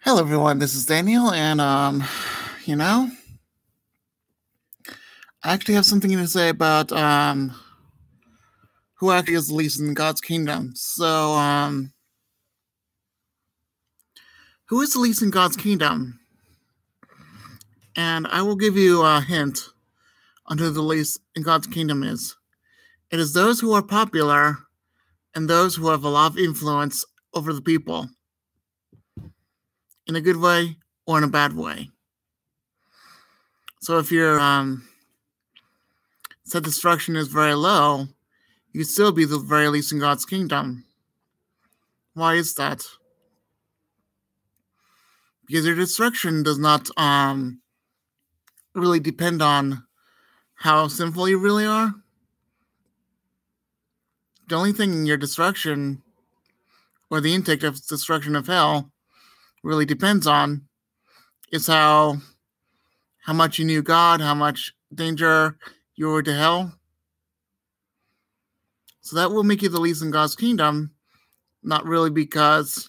Hello, everyone. This is Daniel, and you know, I actually have something to say about who actually is the least in God's kingdom. So, who is the least in God's kingdom? And I will give you a hint on who the least in God's kingdom is. It is those who are popular and those who have a lot of influence over the people, in a good way or in a bad way. So, if your set destruction is very low, you still be the very least in God's kingdom. Why is that? Because your destruction does not really depend on how sinful you really are. The only thing in your destruction or the intake of destruction of hell really depends on is how much you knew God, how much danger you were to hell. So that will make you the least in God's kingdom, not really because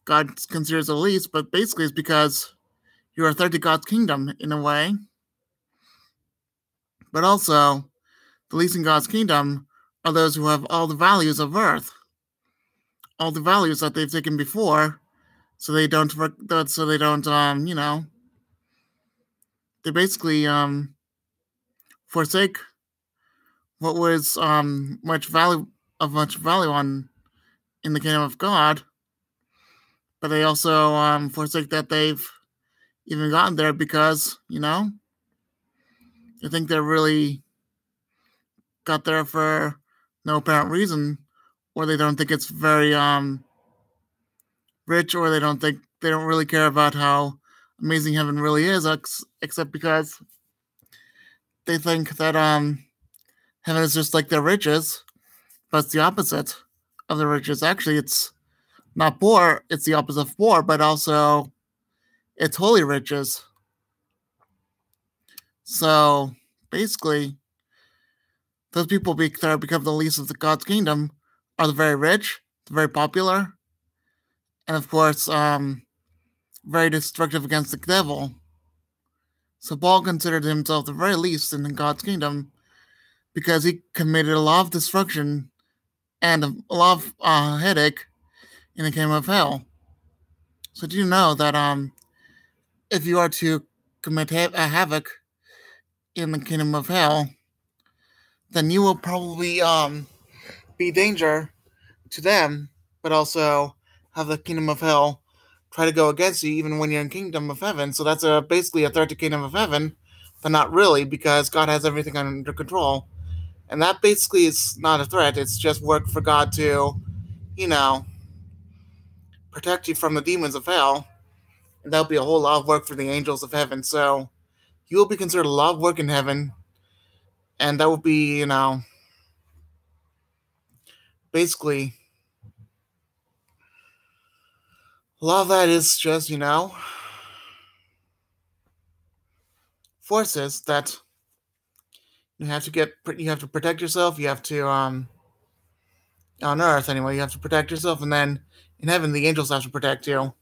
God considers the least, but basically it's because you're a threat to God's kingdom in a way. But also, the least in God's kingdom are those who have all the values of earth, all the values that they've taken before, so they don't, they basically forsake what was much value on in the kingdom of God, but they also forsake that they've even gotten there because they think they're really got there for no apparent reason, or they don't think it's very rich, or they don't really care about how amazing heaven really is, except because they think that heaven is just like their riches, but it's the opposite of the riches. Actually, it's not poor; it's the opposite of poor, but also it's holy riches. So basically, those people that become the least of the God's kingdom are the very rich, the very popular, and of course, very destructive against the devil. So Paul considered himself the very least in God's kingdom because he committed a lot of destruction and a lot of headache in the kingdom of hell. So do you know that if you are to commit a havoc in the kingdom of hell, then you will probably be danger to them, but also have the kingdom of hell try to go against you even when you're in kingdom of heaven. So that's basically a threat to kingdom of heaven, but not really, because God has everything under control. And that basically is not a threat. It's just work for God to, protect you from the demons of hell. And that'll be a whole lot of work for the angels of heaven. So you will be considered a lot of work in heaven. And that will be, basically, a lot of that is just, forces that you have to protect yourself. You have to, on earth anyway, you have to protect yourself. And then in heaven, the angels have to protect you.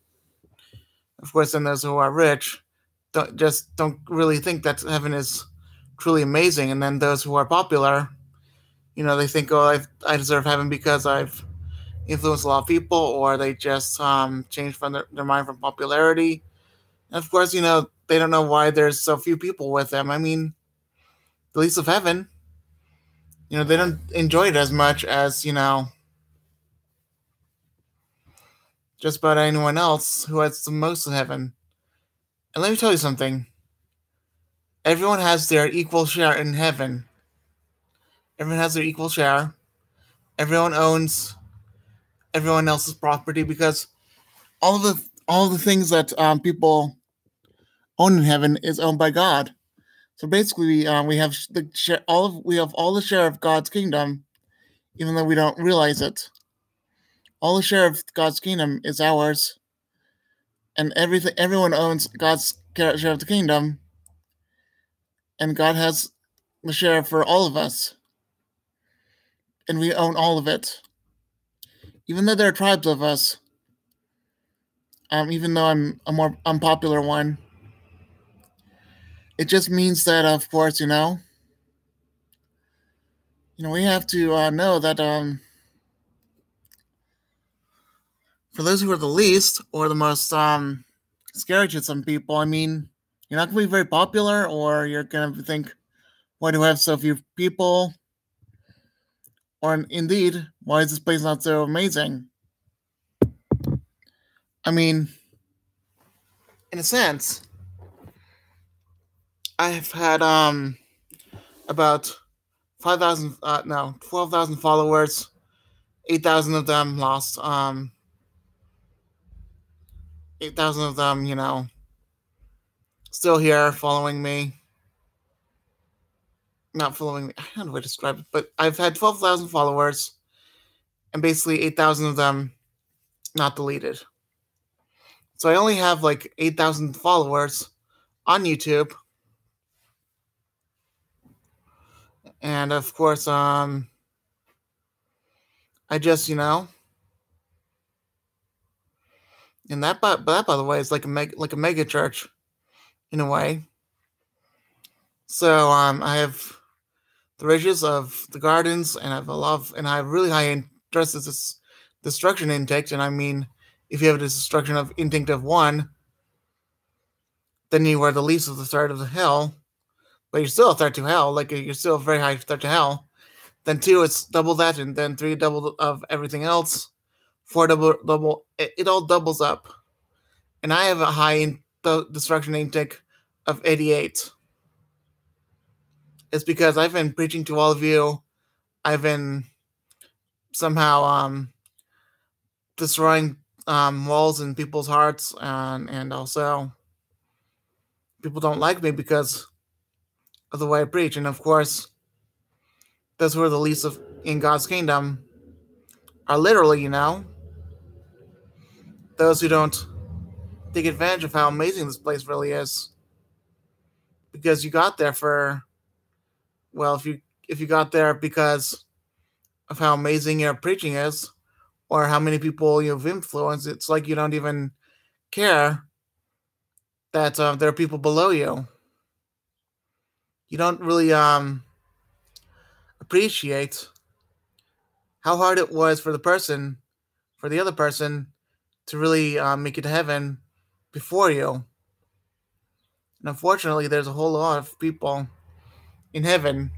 Of course, then those who are rich don't really think that heaven is truly amazing. And then those who are popular, they think, oh, I deserve heaven because I've influenced a lot of people, or they just changed from their mind from popularity. And of course, they don't know why there's so few people with them. I mean, the least of heaven, they don't enjoy it as much as, just about anyone else who has the most in heaven. And let me tell you something. Everyone has their equal share in heaven. Everyone has their equal share. Everyone owns everyone else's property, because all of the things that people own in heaven is owned by God. So basically, we have all the share of God's kingdom, even though we don't realize it. All the share of God's kingdom is ours, and everyone owns God's share of the kingdom, and God has the share for all of us, and we own all of it. Even though there are tribes of us, even though I'm a more unpopular one. It just means that, of course, we have to know that for those who are the least or the most scary to some people, I mean, you're not going to be very popular, or you're going to think, why do I have so few people? Or indeed, why is this place not so amazing? I mean, in a sense, I've had about 5,000, no, 12,000 followers. 8,000 of them lost. 8,000 of them, still here following me. Not following me. I don't know how to describe it, but I've had 12,000 followers, and basically 8,000 of them not deleted. So I only have like 8,000 followers on YouTube. And of course, I just, and that, by the way, is like a mega church, in a way. So I have the riches of the gardens, and I have I have really high destruction intake. And I mean, if you have a destruction of intake of 1, then you are the least of the third of the hell, but you're still a third to hell. Like, you're still a very high third to hell. Then 2, it's double that, and then 3, double of everything else. 4, double. It all doubles up, and I have a high destruction intake of 88. It's because I've been preaching to all of you. I've been somehow destroying walls in people's hearts, and also people don't like me because of the way I preach. And of course, those who are the least in God's kingdom are literally, those who don't take advantage of how amazing this place really is. Because you got there if you got there because of how amazing your preaching is, or how many people you've influenced, it's like you don't even care that there are people below you. You don't really appreciate how hard it was for the other person, to really make it to heaven before you. And unfortunately, there's a whole lot of people in heaven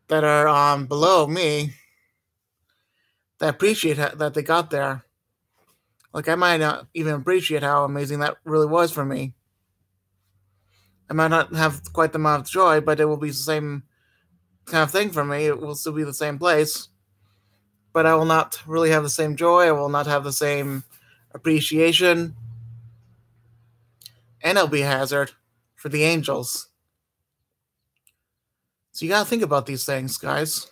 that are below me that appreciate that they got there. Like, I might not even appreciate how amazing that really was for me. I might not have quite the amount of joy, but it will be the same kind of thing for me. It will still be the same place. But I will not really have the same joy. I will not have the same appreciation. And it'll be a hazard for the angels. So you gotta think about these things, guys.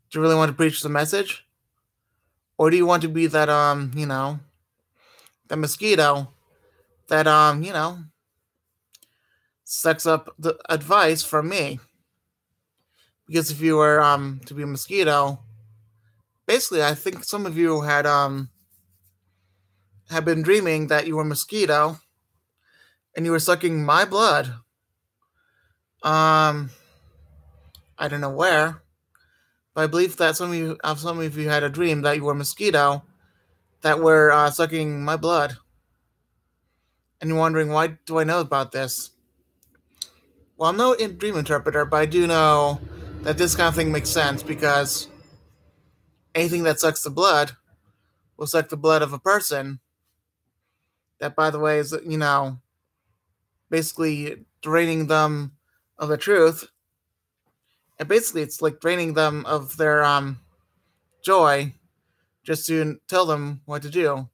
Do you really want to preach the message? Or do you want to be that, the mosquito that, sucks up the advice from me? Because if you were to be a mosquito, basically, I think some of you had been dreaming that you were a mosquito and you were sucking my blood. I don't know where, but I believe that some of you had a dream that you were a mosquito that were sucking my blood. And you're wondering, why do I know about this? Well, I'm no dream interpreter, but I do know that this kind of thing makes sense, because anything that sucks the blood will suck the blood of a person. That, by the way, is, basically draining them of the truth. And basically, it's like draining them of their joy, just to tell them what to do.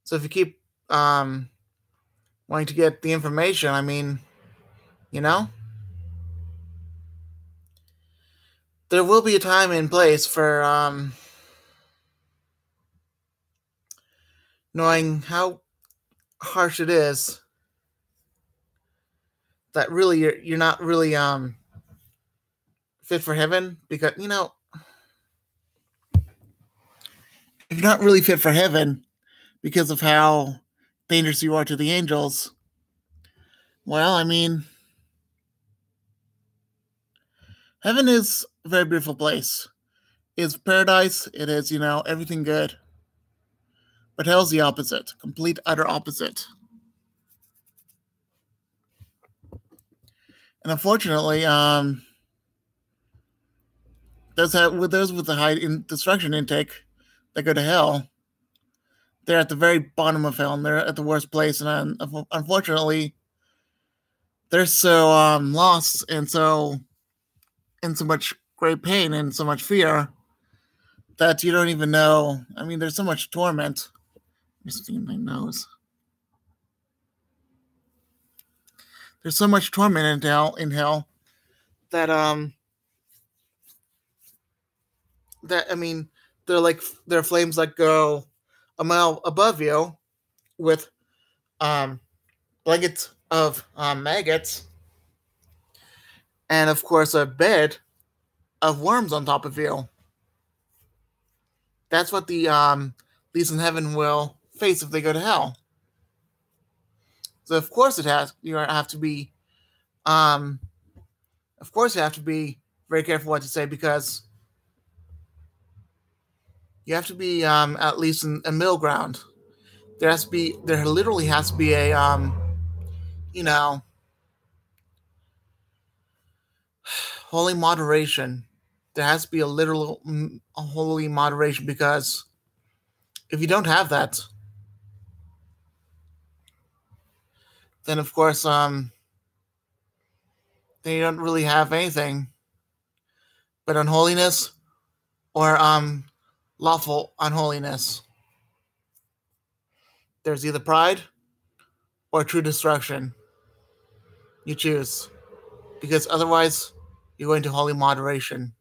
So if you keep wanting to get the information, I mean, there will be a time and place for knowing how harsh it is, that really you're not really fit for heaven, because if you're not really fit for heaven because of how dangerous you are to the angels, well, I mean, heaven is a very beautiful place. It's paradise. It is, everything good. But hell's the opposite, complete, utter opposite. And unfortunately, those with the high destruction intake that go to hell, they're at the very bottom of hell, and they're at the worst place. And unfortunately, they're so lost and so in so much great pain and so much fear that you don't even know. I mean, there's so much torment. Just in my nose. There's so much torment in hell that I mean, there are flames that go a mile above you with blankets of maggots, and of course a bed of worms on top of you. That's what the least in heaven will face if they go to hell. So of course you have to be very careful what to say, because you have to be at least in a middle ground. There literally has to be a holy moderation. There has to be a holy moderation, because if you don't have that, then of course then you don't really have anything but unholiness or lawful unholiness. There's either pride or true destruction. You choose, because otherwise you're going to holy moderation.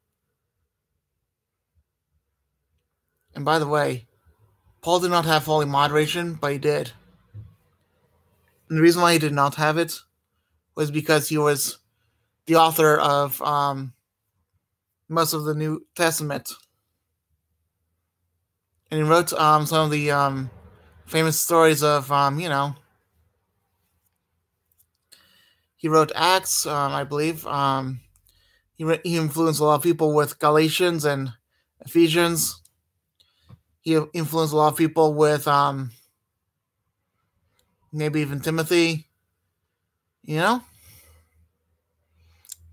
And by the way, Paul did not have holy moderation, but he did. And the reason why he did not have it was because he was the author of most of the New Testament. And he wrote some of the famous stories of, he wrote Acts, I believe. He influenced a lot of people with Galatians and Ephesians. He influenced a lot of people with maybe even Timothy.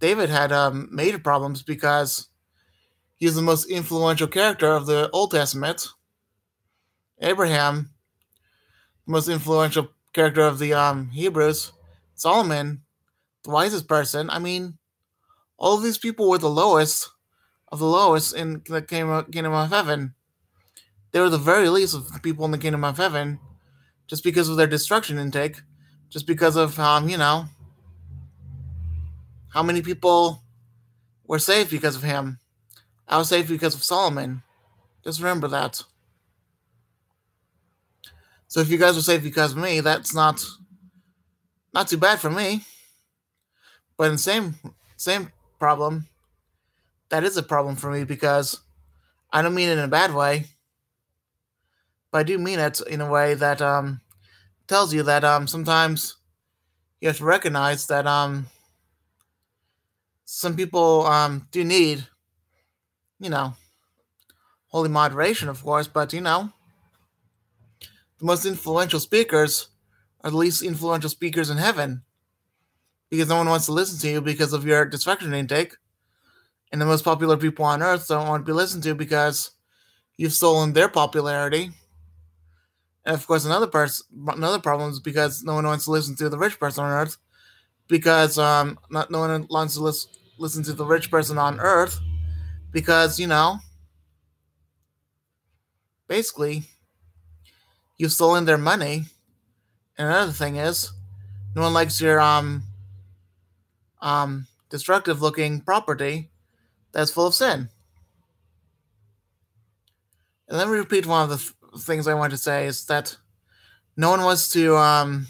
David had major problems because he was the most influential character of the Old Testament. Abraham, the most influential character of the Hebrews. Solomon, the wisest person. I mean, all of these people were the lowest of the lowest in the kingdom of heaven. They were the very least of the people in the kingdom of heaven, just because of their destruction intake, just because of how many people were saved because of him. I was saved because of Solomon. Just remember that. So if you guys were saved because of me, that's not too bad for me. But in the same problem, that is a problem for me, because I don't mean it in a bad way, but I do mean it in a way that tells you that sometimes you have to recognize that some people do need, holy moderation, of course, but the most influential speakers are the least influential speakers in heaven, because no one wants to listen to you because of your destruction intake, and the most popular people on earth don't want to be listened to because you've stolen their popularity. And of course, another problem is because no one wants to listen to the rich person on earth, because no one wants to listen to the rich person on earth, because basically you've stolen their money. And another thing is, no one likes your destructive looking property that's full of sin. And let me repeat one of the things I want to say is that no one wants to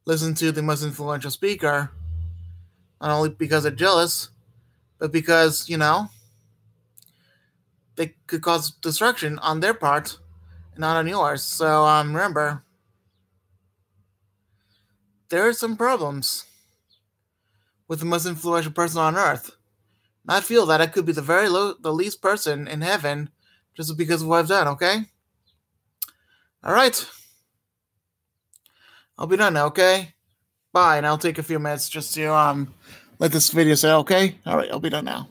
listen to the most influential speaker, not only because they're jealous, but because, they could cause destruction on their part and not on yours. So remember, there are some problems with the most influential person on Earth. And I feel that I could be the least person in heaven just because of what I've done. Okay. All right. I'll be done now. Okay. Bye. And I'll take a few minutes just to let this video say okay. All right. I'll be done now.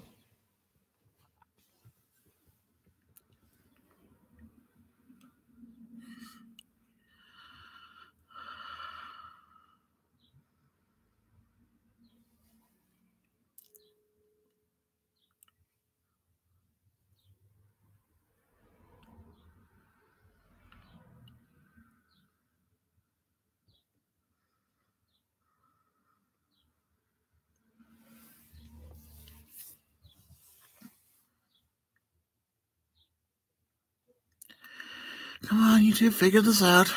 Come on, you two, figure this out.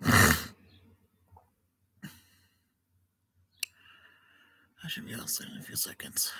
I should be all set in a few seconds.